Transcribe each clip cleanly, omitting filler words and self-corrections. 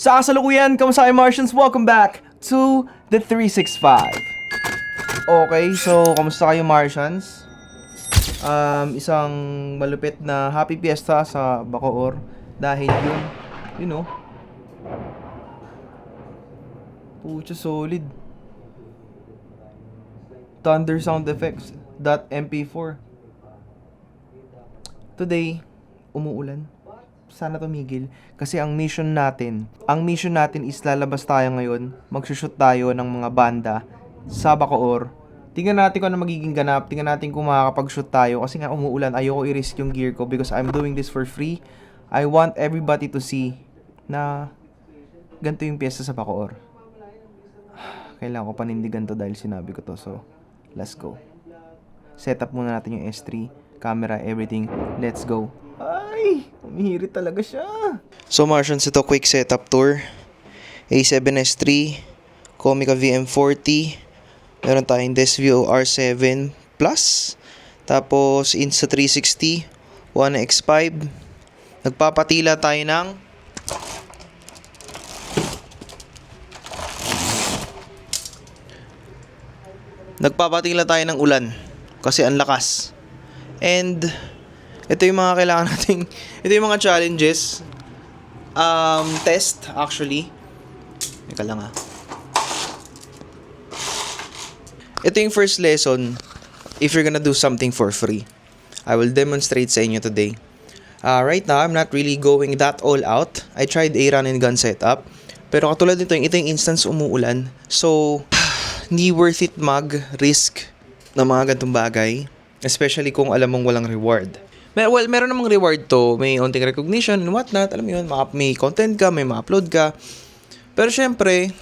Sa kasalukuyan, kamusta kayo Martians? Welcome back to the 365. Okay, so kamusta kayo Martians? Isang malupit na happy fiesta sa Bacoor dahil yun, you know, pucha solid. Thunder sound effects .mp4. Today, umuulan. Sana tumigil kasi ang mission natin is lalabas tayo ngayon, magsushoot tayo ng mga banda sa Bacoor. Tingnan natin kung ano magiging ganap, tingnan natin kung makakapag-shoot tayo kasi nga umuulan, ayoko i-risk yung gear ko because I'm doing this for free. I want everybody to see na ganito yung piyesta sa Bacoor. Kailangan ko panindigan to dahil sinabi ko to, so let's go. Set up muna natin yung S3, camera, everything. Let's go. Ay, umihirit talaga siya. So Martians, ito quick setup tour. A7S3, Comica VM40, meron tayong Desvio R7 Plus, tapos Insta360, One X5. Nagpapatila tayo ng ulan kasi ang lakas. And ito yung mga kailangan nating, ito yung mga challenges. Test actually. Teka lang ha. Ito yung first lesson if you're gonna do something for free. I will demonstrate sa inyo today. Right now, I'm not really going that all out. I tried a run and gun setup. Pero katulad nito, ito yung instance umuulan. So, hindi worth it mag-risk ng mga ganitong bagay. Especially kung alam mong walang reward. Well, meron namang reward to. May onting recognition and whatnot. Alam mo yun, may content ka, may ma-upload ka. Pero syempre,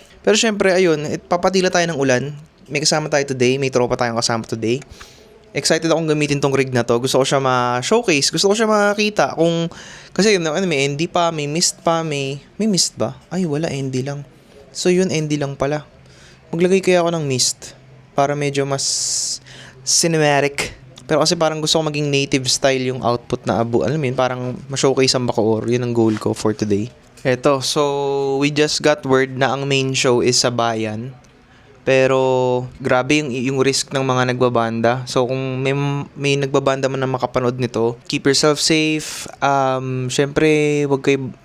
ayun, papatila tayo ng ulan. May kasama tayo today. May tropa tayong kasama today. Excited akong gamitin tong rig na to. Gusto ko siya ma-showcase. Gusto ko siya makita. Kasi may ND pa, may mist pa, may mist ba? Ay, wala, ND lang. So yun, ND lang pala. Maglagay kaya ako ng mist. Para medyo mas cinematic. Pero kasi parang gusto ko maging native style yung output na abo. Alam mo yun, parang ma-showcase ang Bacoor. Yun ang goal ko for today. Eto, so we just got word na ang main show is sa bayan. Pero grabe yung risk ng mga nagbabanda. So kung may nagbabanda man na makapanood nito, keep yourself safe. Syempre, wag kayo,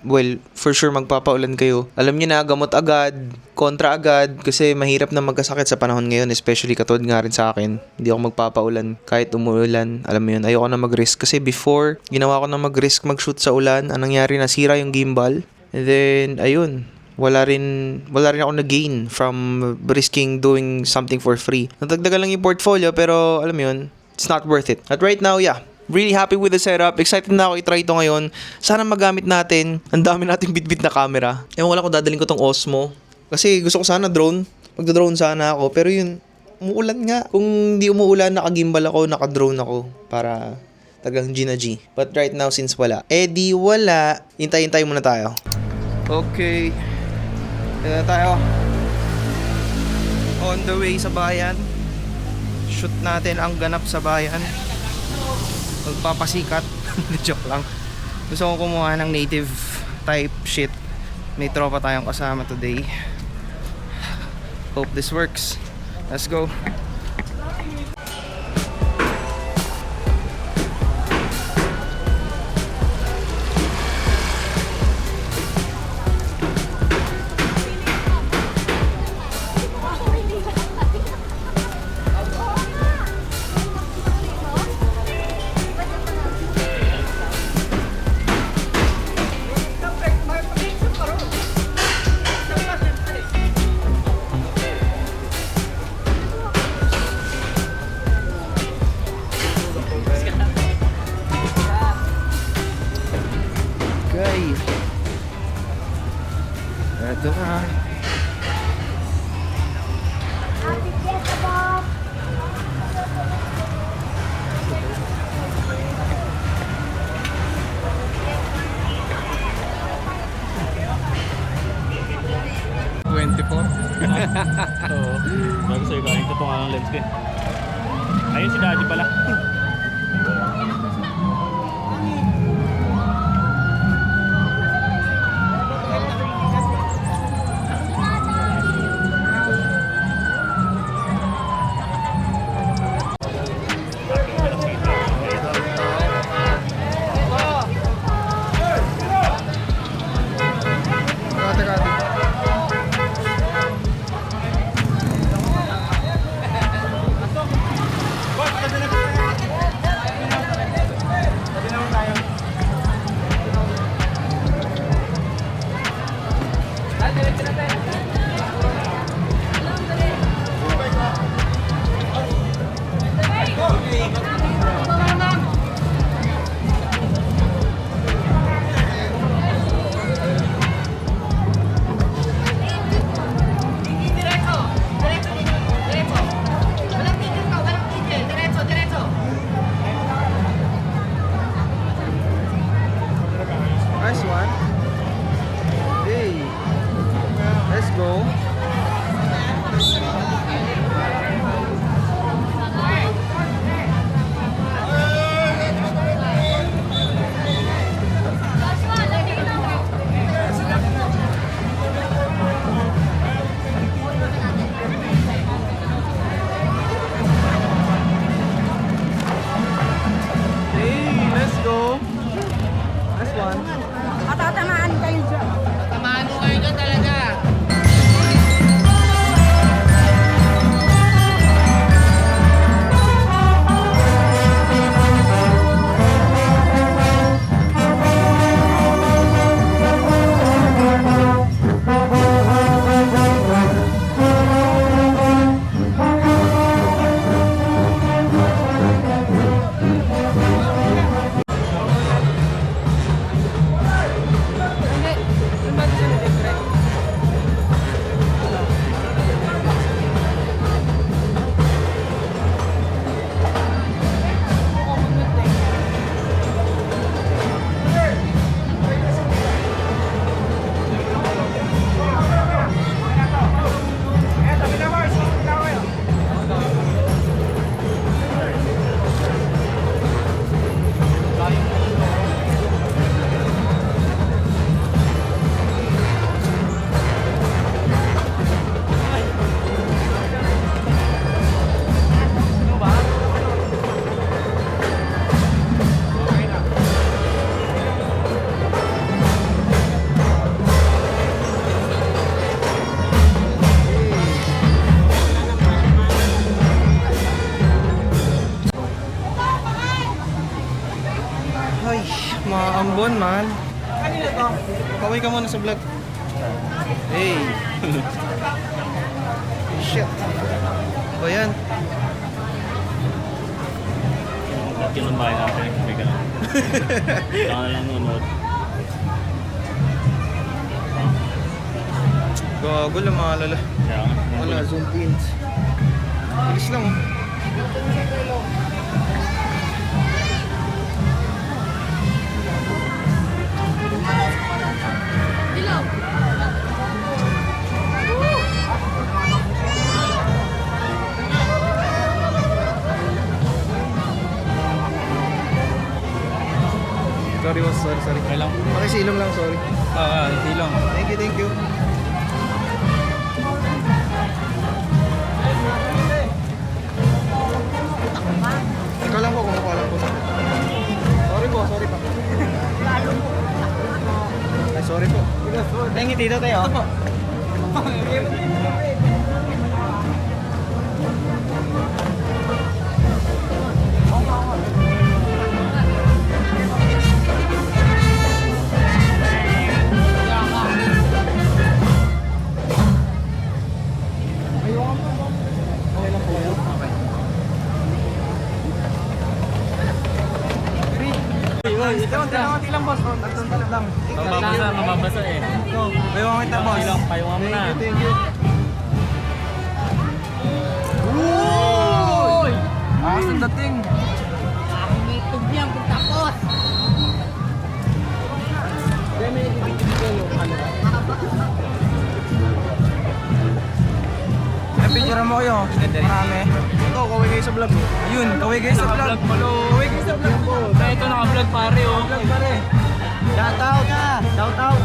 for sure magpapaulan kayo. Alam niyo na, gamot agad, kontra agad, kasi mahirap na magkasakit sa panahon ngayon, especially katulad nga rin sa akin. Hindi ako magpapaulan kahit umuulan. Alam mo yun, ayoko na mag-risk kasi before, ginawa ko na mag-risk mag-shoot sa ulan. Anong nangyari, nasira yung gimbal. And then, ayun, wala rin ako na-gain from risking doing something for free. Natagdagan lang yung portfolio, pero alam mo yun, it's not worth it. At right now, yeah, really happy with the setup. Excited na ako i-try ito ngayon. Sana magamit natin. Ang dami nating bit-bit na camera. Ewan ko lang kung dadalhin ko tong Osmo. Kasi gusto ko sana drone. Magda-drone sana ako. Pero yun, umuulan nga. Kung hindi umuulan, naka-gimbal ako, naka-drone ako. Para tagang G na G. But right now, since wala. Di wala. Hintay-hintay muna tayo. Okay. Ito na tayo. On the way sa bayan. Shoot natin ang ganap sa bayan. Magpapasikat. Joke lang. Gusto kong kumuha ng native type shit. May tropa tayong kasama today. Hope this works. Let's go. Distance ko eh. Ayun si Daddy pala. Nice one. Hey, let's go. Hey, let's go. Nice one. Matatamaan kayo dyan. Tamaan mo kayo dyan talaga. Ay, mga ambon man. Kaway ka muna sa vlog. Hey. Shit. O yan. At kinumbahin natin. Teka lang. Saka na lang nunod. Gago lang mga lala. Kaya nga. Wala, zoom pins. Bilis lang oh. Sorry boss, sorry. Okay lang. Pakisilong lang, sorry. Silong. Thank you. Ikaw lang po, kumukuha lang po sa akin. Sorry pa. Ay, sorry po. Thank you, Tito Teo. Konti lang boss. Konti lang. Mababasa eh. Payungan kita boss. Payungan mo na. Thank you. Uy! Ang dating. Ang itog niyan kung tapos. Picture mo kayo. Marami. guys sa vlog. Ayun, kaway guys sa vlog. Kaway guys sa vlog po. Kaya ito naka-vlog pare oh. Vlog pare. Shout out. Shout out.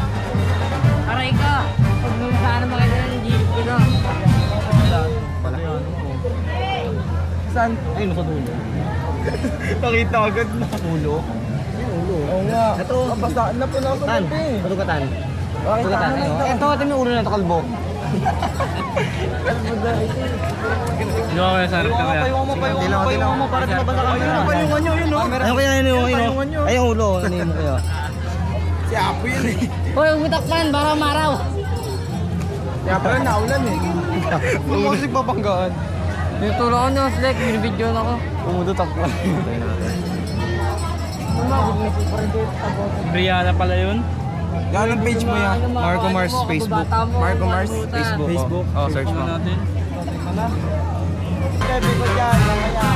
Aray ka. Pag sana makita ng gilip ko na. Saan? Ayun, sa dulo. Nakita agad na. Ulo? Ulo. Oo nga. Ito. Kapasaan na po na ako. Tan, patugatan. Patugatan. Ito, ito yung ulo na ito, kalbo. Hindi ako kaya sarap ka kaya. Payungan mo para tumabasa kami. Payungan nyo, yun o. Ano kaya yun yung ay yung ulo, ano yung kaya? Si Apo yun eh. Hoy, umutakpan, baka maraw. Kaya pala naulan eh. Pumusik babanggaan. Tinutulong ko nyo, Slek, binibidyo na ako. Umudutak pa. Brianna pala yun. Yan ang page mo yan. Marco Mars Facebook. Marco Mars Facebook. Facebook. Oh, search mo. natin. Sabi ko dyan, mamaya.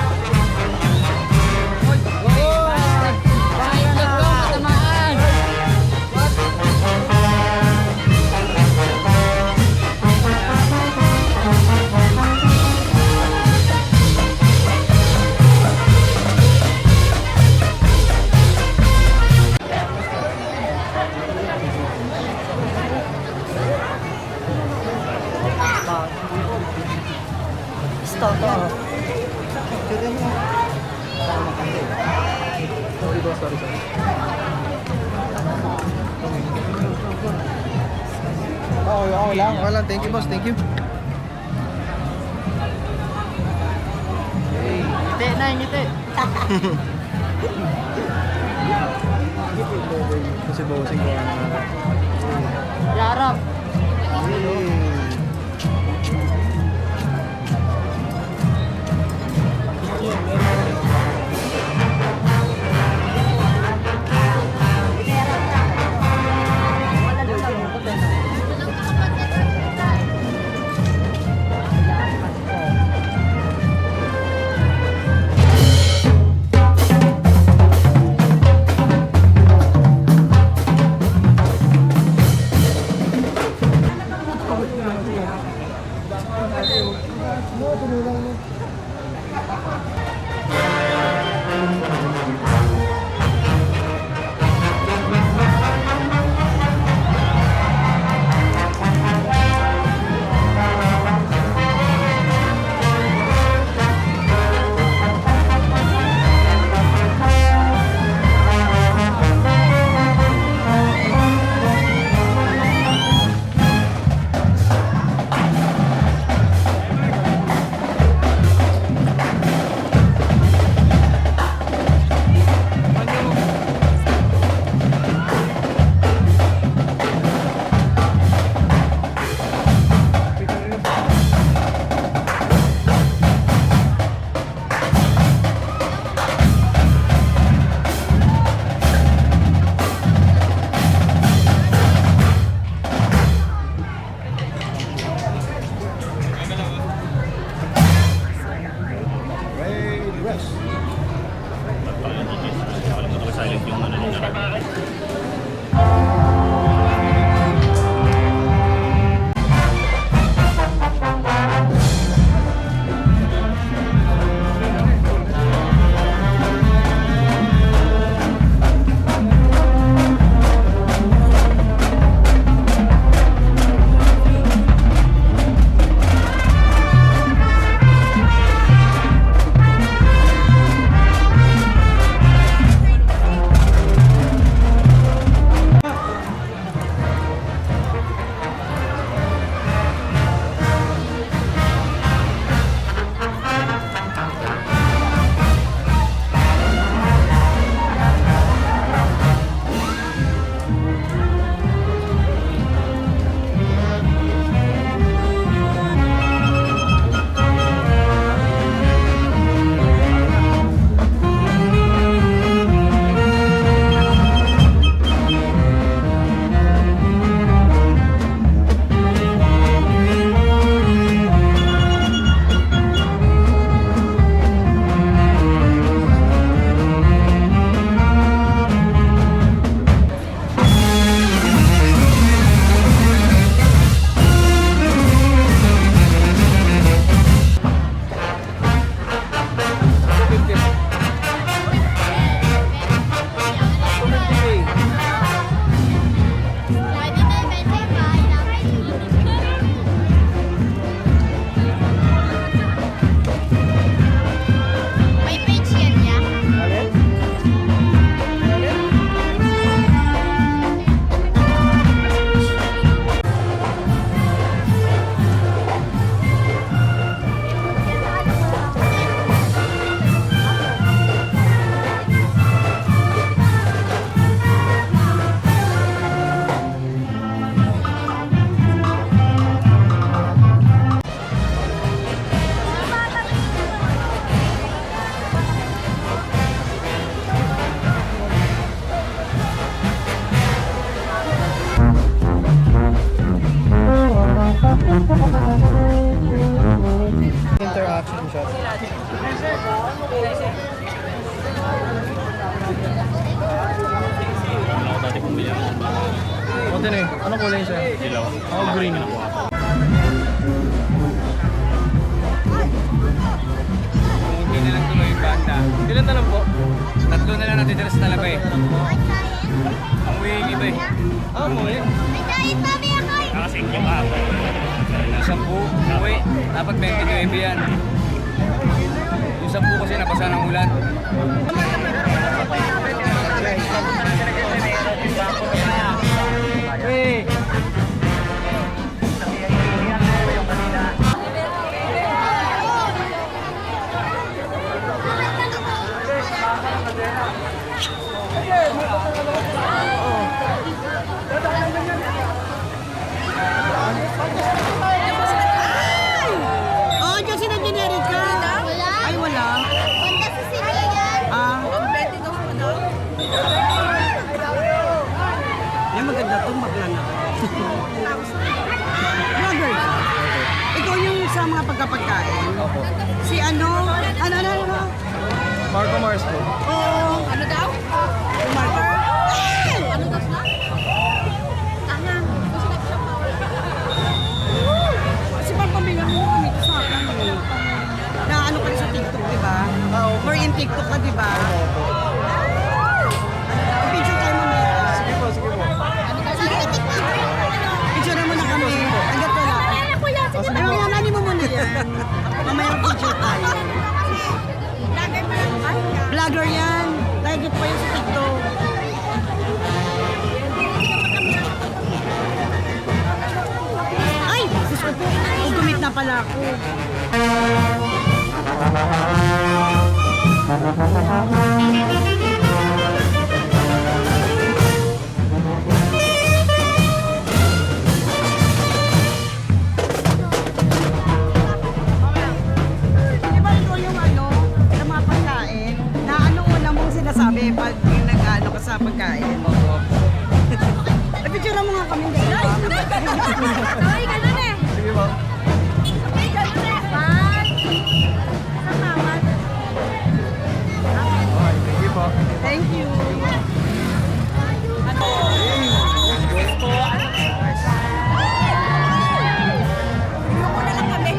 Kahit nagpong katamaan. Okay lang. Okay lang. Thank you, boss. Thank you. Ngiti na, ngiti. Kasi bossing ko. Yarap. Silent yung ano nila. Ako din eh. Anong kulay siya? Dilaw. Ako green. Hindi na lang tuloy yung banda. Ilan na lang po? Tatlo na lang natitira sa talabay. Ang uwi yung iba eh. Umuwi. Nakasink yung hapon. Yung 10 uwi. Dapat 29 yan. Yung 10 kasi nabasa ng ulan. Hey! Oh, dyan sinageneric ka? Ay, wala. Ah. Yan maganda to, maglana. Vlogger ka? Ikaw yung sa mga pagkapagkain? Si ano? Ano? Marco Mars po. Oo. Ano daw? Marco. Ano daw na? Tangan. Kasi pagpamilya mo kami sa akin eh. Na ano ka rin sa TikTok, di ba? Or in TikTok ka, di ba? Picture tayo mamaya. Sige po. Picture mo na kami. Hanggat wala. Ay, mamaya nani mo muna yan. Mamaya picture tayo. Vlogger yan. Target pa yan sa TikTok. Ay! Diyos ko po. Gumit na pala ako. Di ba ikaw yung ano, sa mga pagkain, na ano una mong sinasabi pag yung nag-ano ka sa pagkain? Ay, picture mo nga kami. Ay, ganun eh. Sige po. Ay, ganun eh. Bye. Salamat. Okay, sige po. Thank you. Ayoko na lang kami.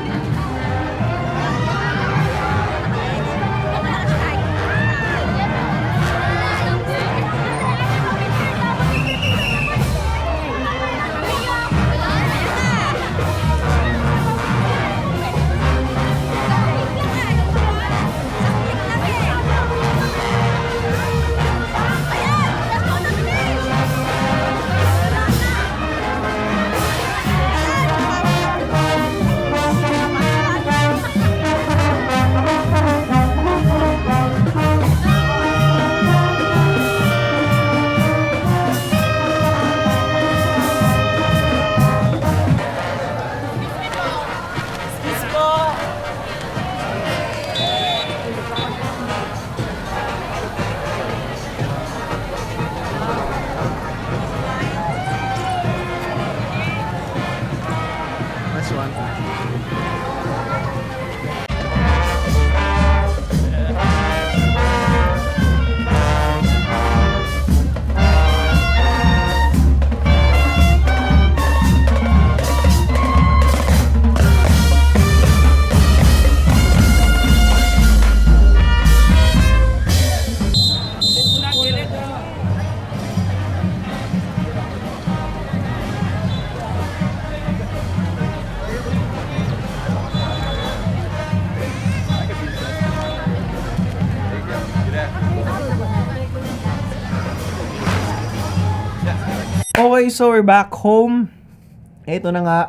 That's one. Okay, so we're back home. Ito na nga,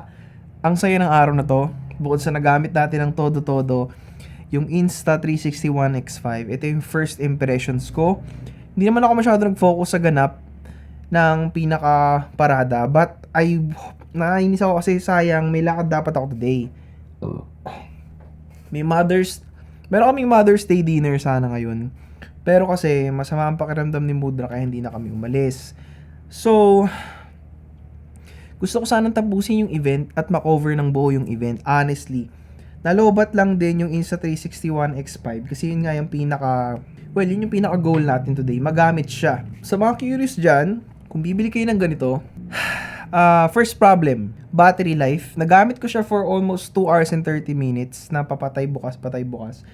ang saya ng araw na to. Bukod sa nagamit natin ng todo-todo, yung Insta360 ONE X5. Ito yung first impressions ko. Hindi naman ako masyado nag-focus sa ganap ng pinaka-parada. But nainis ako kasi sayang, may lakad dapat ako today. Meron kaming Mother's Day dinner sana ngayon. Pero kasi masama ang pakiramdam ni Mudra kaya hindi na kami umalis. So, gusto ko sanang tapusin yung event at makover ng buo yung event. Honestly, nalobat lang din yung Insta360 ONE X5 kasi yun nga yung yun yung pinaka goal natin today. Magamit siya. Sa mga curious dyan, kung bibili kayo ng ganito, First problem, battery life. Nagamit ko siya for almost 2 hours and 30 minutes na papatay bukas.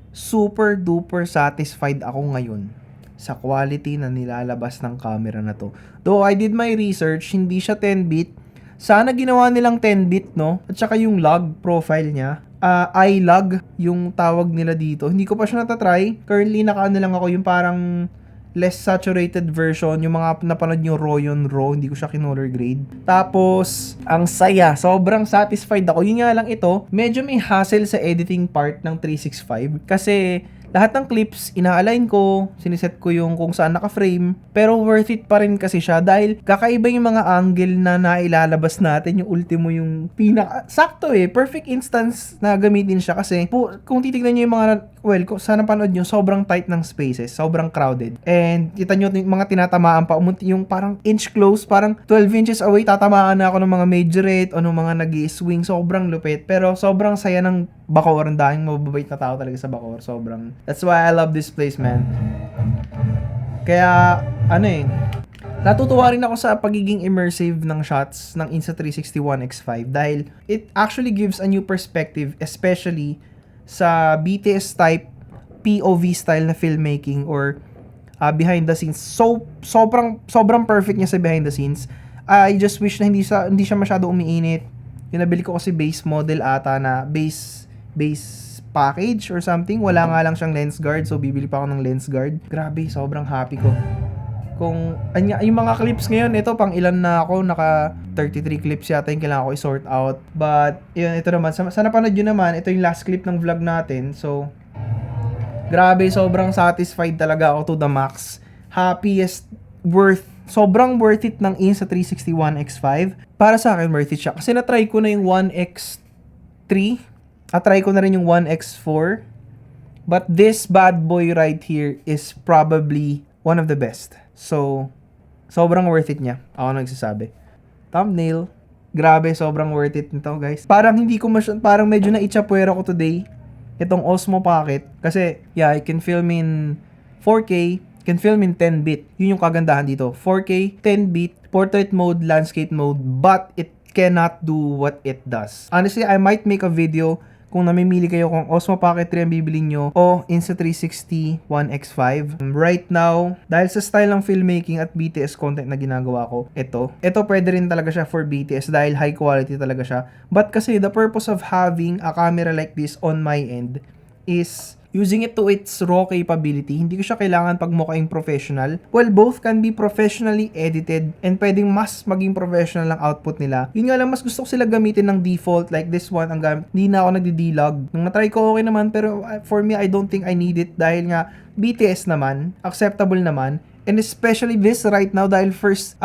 Super duper satisfied ako ngayon sa quality na nilalabas ng camera na to. Though I did my research, hindi siya 10-bit. Sana ginawa nilang 10-bit, no? At saka yung log profile niya, iLog yung tawag nila dito. Hindi ko pa siya natatry. Currently, nakaano lang ako yung parang less saturated version. Yung mga napanood yung RAW, hindi ko siya kinolor grade. Tapos, ang saya. Sobrang satisfied ako. Yun nga lang ito, medyo may hassle sa editing part ng 365. Kasi, lahat ng clips, ina-align ko, siniset ko yung kung saan naka-frame, pero worth it pa rin kasi siya dahil kakaiba yung mga angle na nailalabas natin, yung ultimo yung sakto perfect instance na gamitin siya kasi kung titignan nyo yung mga, kung sana panood nyo, sobrang tight ng spaces, sobrang crowded. And kita nyo yung mga tinatamaan pa, yung parang inch close, parang 12 inches away, tatamaan na ako ng mga majorette o ng mga nag-i-swing, sobrang lupit, pero sobrang saya ng Bacoor, ang daming mababait na tao talaga sa Bacoor. Sobrang, that's why I love this place, man. Kaya, natutuwa rin ako sa pagiging immersive ng shots ng Insta360 ONE X5 dahil it actually gives a new perspective, especially sa BTS type POV style na filmmaking or behind the scenes. Sobrang perfect niya sa behind the scenes. I just wish na hindi siya masyado umiinit. Yung nabili ko kasi base model ata na base package or something. Wala nga lang siyang lens guard, so bibili pa ako ng lens guard. Grabe, sobrang happy ko. Yung mga clips ngayon, ito pang ilan na ako, naka 33 clips yata yung kailangan ko i-sort out. But, yun, ito naman, sana panood yun naman, ito yung last clip ng vlog natin. So, grabe, sobrang satisfied talaga ako to the max. Sobrang worth it ng Insta360 ONE X5. Para sa akin, worth it siya. Kasi na-try ko na yung ONE X3. Try ko na rin yung ONE X4. But this bad boy right here is probably one of the best. So, sobrang worth it niya. Ako nagsasabi. Thumbnail. Grabe, sobrang worth it nito, guys. Parang parang medyo na-itchapuera ko today. Itong Osmo Pocket. Kasi, yeah, I can film in 4K. Can film in 10-bit. Yun yung kagandahan dito. 4K, 10-bit, portrait mode, landscape mode. But, it cannot do what it does. Honestly, I might make a video kung namimili kayo kung Osmo Pocket 3 ang bibili nyo o Insta360 ONE X5. Right now, dahil sa style ng filmmaking at BTS content na ginagawa ko, ito pwede rin talaga siya for BTS dahil high quality talaga siya. But kasi the purpose of having a camera like this on my end is using it to its raw capability. Hindi ko siya kailangan pagmukhang professional. Well, both can be professionally edited and pwedeng mas maging professional ang output nila. Yun nga lang, mas gusto ko sila gamitin ng default like this one. Hindi na ako nagdi-D-log. Nung natry ko, okay naman, pero for me, I don't think I need it dahil nga BTS naman, acceptable naman. And especially this right now dahil first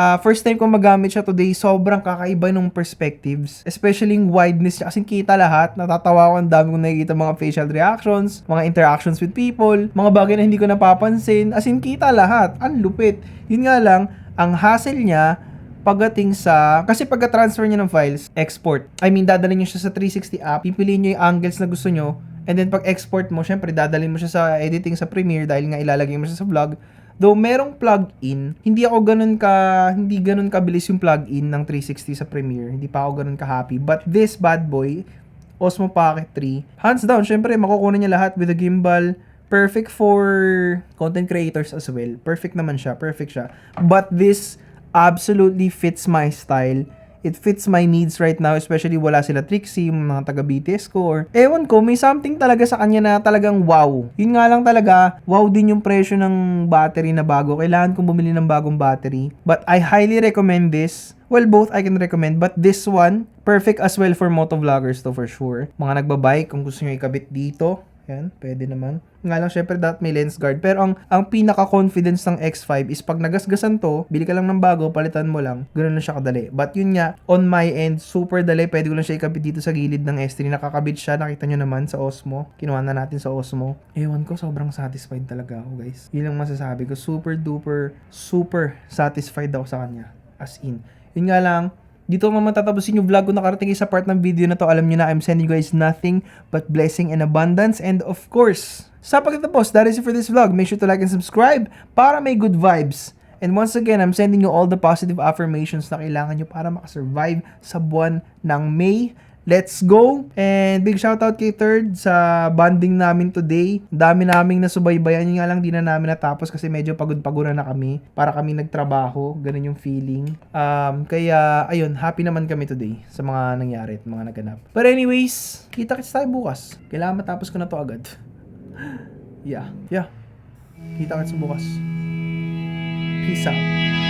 time ko magamit siya today, sobrang kakaiba ng perspectives. Especially yung wideness niya. Kasi kita lahat. Natatawa ko, ang dami kong nakikita mga facial reactions, mga interactions with people, mga bagay na hindi ko napapansin. As in, kita lahat. Ang lupit. Yun nga lang, ang hassle niya, pagdating sa, kasi pagka-transfer niya ng files, export. Dadalhin niyo siya sa 360 app, pipiliin niyo yung angles na gusto niyo, and then pag-export mo, syempre dadalhin mo siya sa editing sa Premiere dahil nga ilalagay mo siya sa vlog. Though merong plug-in, hindi ganun kabilis yung plug-in ng 360 sa Premiere. Hindi pa ako ganun ka-happy. But this bad boy, Osmo Pocket 3, hands down, syempre makukuha niya lahat with a gimbal. Perfect for content creators as well. Perfect naman siya, perfect siya. But this absolutely fits my style. It fits my needs right now, especially wala sila Trixie, mga taga BTS ko, or ewan ko, may something talaga sa kanya na talagang wow. Yun nga lang talaga, wow din yung presyo ng battery na bago. Kailangan kong bumili ng bagong battery. But I highly recommend this. Well, both I can recommend, but this one, perfect as well for motovloggers to for sure. Mga nagbabike, kung gusto nyo ikabit dito, yan, pwede naman. Nga lang, syempre, dapat may lens guard. Pero ang pinaka-confidence ng X5 is pag nagasgasan to, bili ka lang ng bago, palitan mo lang, ganoon lang siya kadali. But yun nga, on my end, super dali. Pwede ko lang siya ikabit dito sa gilid ng S3. Nakakabit siya, nakita nyo naman sa Osmo. Kinuha na natin sa Osmo. Ewan ko, sobrang satisfied talaga ako, guys. Yun lang masasabi ko. Super duper, super satisfied ako sa kanya. As in. Yun nga lang, dito matatapusin yung vlog ko, nakarating sa part ng video na to. Alam nyo na, I'm sending you guys nothing but blessing and abundance. And of course, sa pagtatapos, that is it for this vlog. Make sure to like and subscribe para may good vibes And once again, I'm sending you all the positive affirmations na kailangan nyo para makasurvive sa buwan ng May. Let's go! And big shoutout kay Third sa bonding namin today. Dami naming nasubaybayan. Yun nga lang, di na namin natapos kasi medyo pagod-pagod na kami. Para kami nagtrabaho. Ganun yung feeling. Kaya, ayun, happy naman kami today sa mga nangyari at mga naganap. But anyways, kita-kits tayo bukas. Kailangan matapos ko na to agad. Yeah. Kita-kits bukas. Peace out.